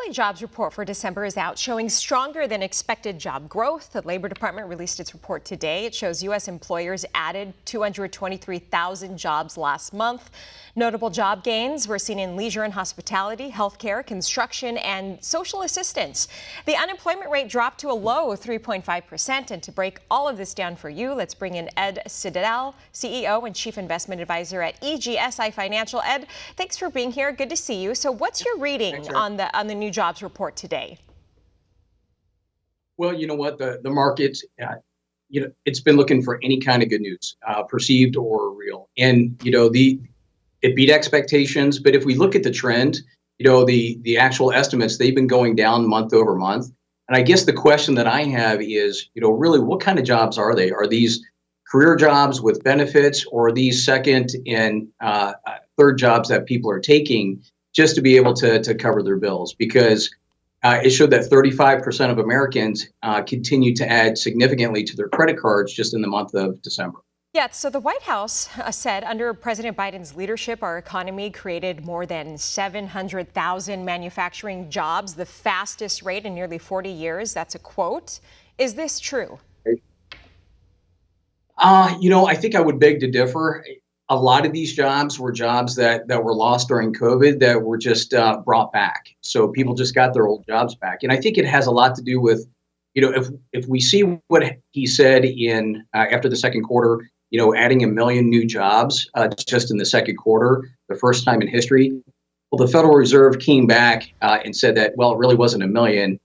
early jobs report for December is out, showing stronger than expected job growth. The Labor Department released its report today. It shows U.S. employers added 223,000 jobs last month. Notable job gains were seen in leisure and hospitality, healthcare, construction, and social assistance. The unemployment rate dropped to a low of 3.5%. And to break all of this down for you, let's bring in Ed Siddell, CEO and Chief Investment Advisor at EGSI Financial. Ed, thanks for being here. Good to see you. So what's your reading on the new jobs report today? Well, you know what, the market, it's been looking for any kind of good news, perceived or real. And, it beat expectations. But if we look at the trend, the actual estimates, they've been going down month over month. And I guess the question that I have is, really, what kind of jobs are they? Are these career jobs with benefits, or are these second and third jobs that people are taking just to be able to cover their bills? Because it showed that 35% of Americans continue to add significantly to their credit cards just in the month of December. Yeah, so the White House said under President Biden's leadership, our economy created more than 700,000 manufacturing jobs, the fastest rate in nearly 40 years. That's a quote. Is this true? I think I would beg to differ. A lot of these jobs were jobs that were lost during COVID that were just brought back. So people just got their old jobs back. And I think it has a lot to do with, if we see what he said in after the second quarter, adding 1 million new jobs just in the second quarter, the first time in history. Well, the Federal Reserve came back and said that, well, it really wasn't 1 million.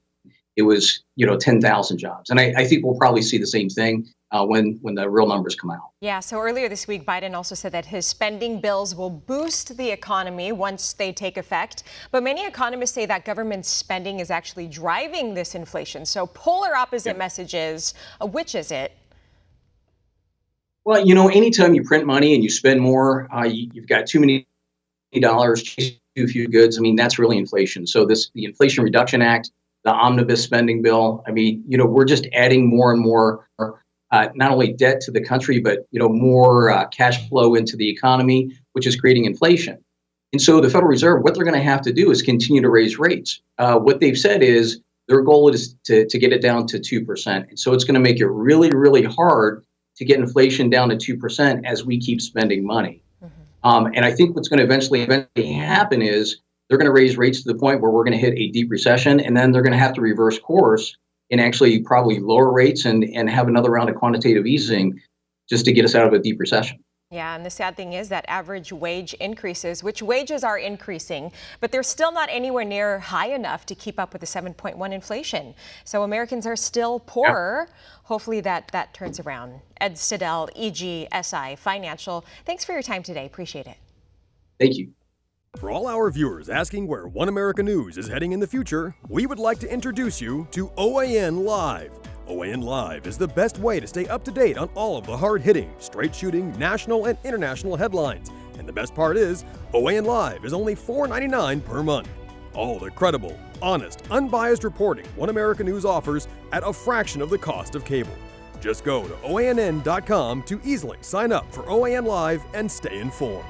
It was, 10,000 jobs. And I think we'll probably see the same thing when the real numbers come out. Yeah, so earlier this week, Biden also said that his spending bills will boost the economy once they take effect. But many economists say that government spending is actually driving this inflation. So polar opposite messages. Which is it? Well, anytime you print money and you spend more, you've got too many dollars, chasing too few goods. That's really inflation. So the Inflation Reduction Act, the omnibus spending bill, we're just adding more and more, not only debt to the country, but, more cash flow into the economy, which is creating inflation. And so the Federal Reserve, what they're going to have to do is continue to raise rates. What they've said is their goal is to get it down to 2%. And so it's going to make it really, really hard to get inflation down to 2% as we keep spending money. And I think what's going to eventually happen is they're going to raise rates to the point where we're going to hit a deep recession, and then they're going to have to reverse course and actually probably lower rates and have another round of quantitative easing just to get us out of a deep recession. Yeah, and the sad thing is that average wage increases, which wages are increasing, but they're still not anywhere near high enough to keep up with the 7.1 inflation. So Americans are still poorer. Yeah. Hopefully that turns around. Ed Siddell, EGSI Financial. Thanks for your time today. Appreciate it. Thank you. For all our viewers asking where One America News is heading in the future, we would like to introduce you to OAN Live. OAN Live is the best way to stay up to date on all of the hard-hitting, straight-shooting, national and international headlines. And the best part is, OAN Live is only $4.99 per month. All the credible, honest, unbiased reporting One America News offers at a fraction of the cost of cable. Just go to OANN.com to easily sign up for OAN Live and stay informed.